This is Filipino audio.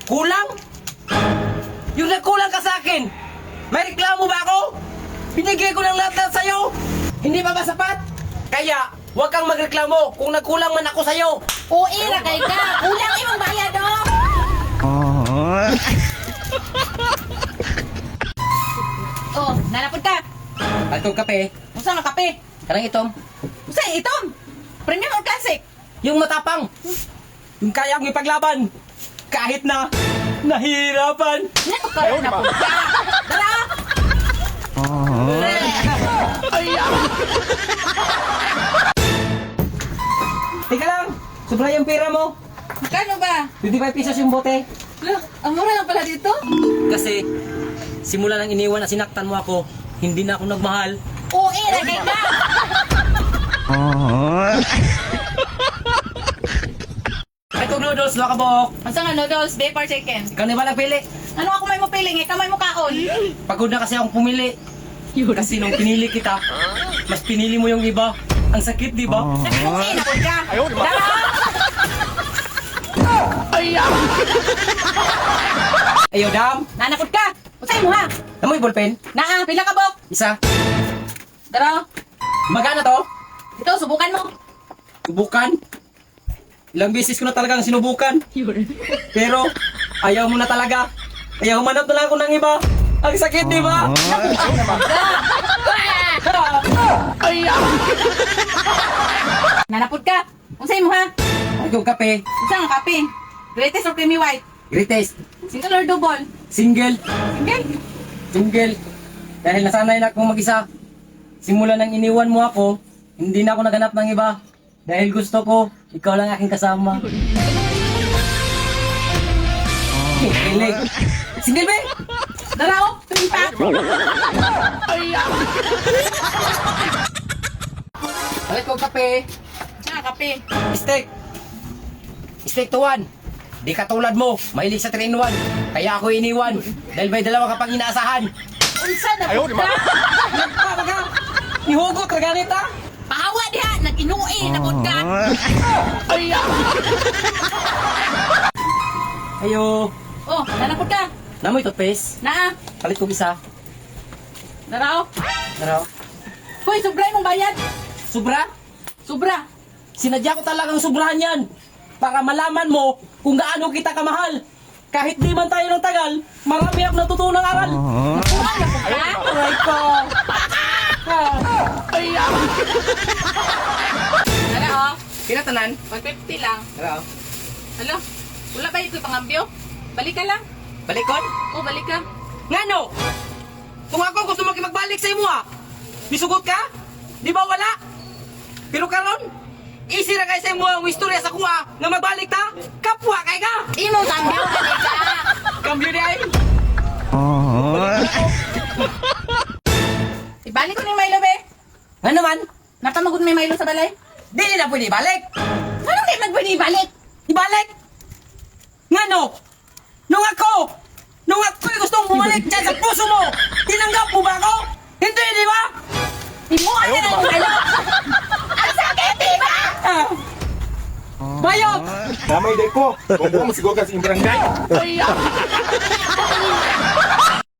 Kulang? Yung nagkulang ka sa akin, may reklamo ba ako? Binigay ko ng lahat sa'yo. Hindi ba sapat? Kaya, huwag kang magreklamo kung nagkulang man ako sa'yo. Uy, ragay ka! Kulang imong bayad, oh! Oh, nanapod ka! Atong kape, Usa nga kape? karang itom. Usa itom! Premium or classic? Yung matapang. Yung kayang ipaglaban. Kahit na nahihirapan. Nakakaroon na po ka! Tara! Teka lang, sobra yung pera mo. Kano ba? 25 pesos yung bote. Look, ang mura lang pala dito. Kasi, simula nang iniwan na sinaktan mo ako, hindi na ako nagmahal. Uy, ragay ka! Itong noodles, lakabok. Asa nga noodles, beef or chicken? Ikaw na ba nagpili? Ano ako may mo piling? Ikaw may mo kaon. Pagod na kasi akong pumili. Kasi nung pinili kita, mas pinili mo yung iba. Ang sakit, di ba? Uy, napod ka! Tara! Ayo, dam. Nanapod ka! Usay mo ha! Namoy ballpen. Naa, pila ka bok! Isa. Tara! Magana to? Ito, subukan mo. Subukan. Ilang beses ko na talagang sinubukan. Pero, ayaw mo na talaga. Kaya humanap na lang ako ng iba. Ang sakit, di ba? Nanapod ka! Usay mo ha! Itong kape. Usa nga kape. Greatest or creamy white? Greatest. Single or double? Single. Single? Single. Dahil nasanay na akong mag-isa. Simula nang iniwan mo ako, hindi na ako naghanap ng iba. Dahil gusto ko, ikaw lang aking kasama. Kilig. Single ba? Tara oh! Twin pack! Balik ko kape. Usa nga kape. Steak. Steak to one. Di katulad mo, mahilig sa 3-in-1. Kaya ako iniwan. Dahil may dalawa ka pang inaasahan. Unsa na po ka? Nagpapaga. Ihugot na ganit ha. Pahawa diha! Nag-inuwi na po ka! Ayo. Oh, nanapod ka! Namoy toothpaste. Naa! Palit ko isa. Tara oh! Ano? Hoy, sobra mong bayad! Sobra? Sobra! Sinadya ko talagang sobrahan yan. Para malaman mo kung gaano kita kamahal. Kahit di man tayo ng tagal, marami akong natutunang aral. Kuha na po ka! Aray ko. Tara oh! Pinatanan. 150 lang. Ano? Alo, wala ba ito pangambyo? Balik ka lang. Balikon? Oh, balik ka. Ngano? Kung ako gusto makimagbalik sa imo ha? Misugot ka? Di ba wala? Pero karon, easy ra kay sa imo ang istorya sa kuha nga magbalik ta? Kapwa kay ka! Imo kambyo ka ka! Kambyo di ay? Ibalik ko ni Milo be. Ano man? Napamagod may Milo sa balay. Di na pwede balik! Anong di magbali balik? Ibalik! Ngano? Nung ako'y gustong bumalik dyan sa puso mo, tinanggap mo ba ako? Hindi, di ba? Imo ay na Milo. Ang sakit, di ba? Ah. Bayot! Damay day ko. Kung mo siguro kasi yung barangay.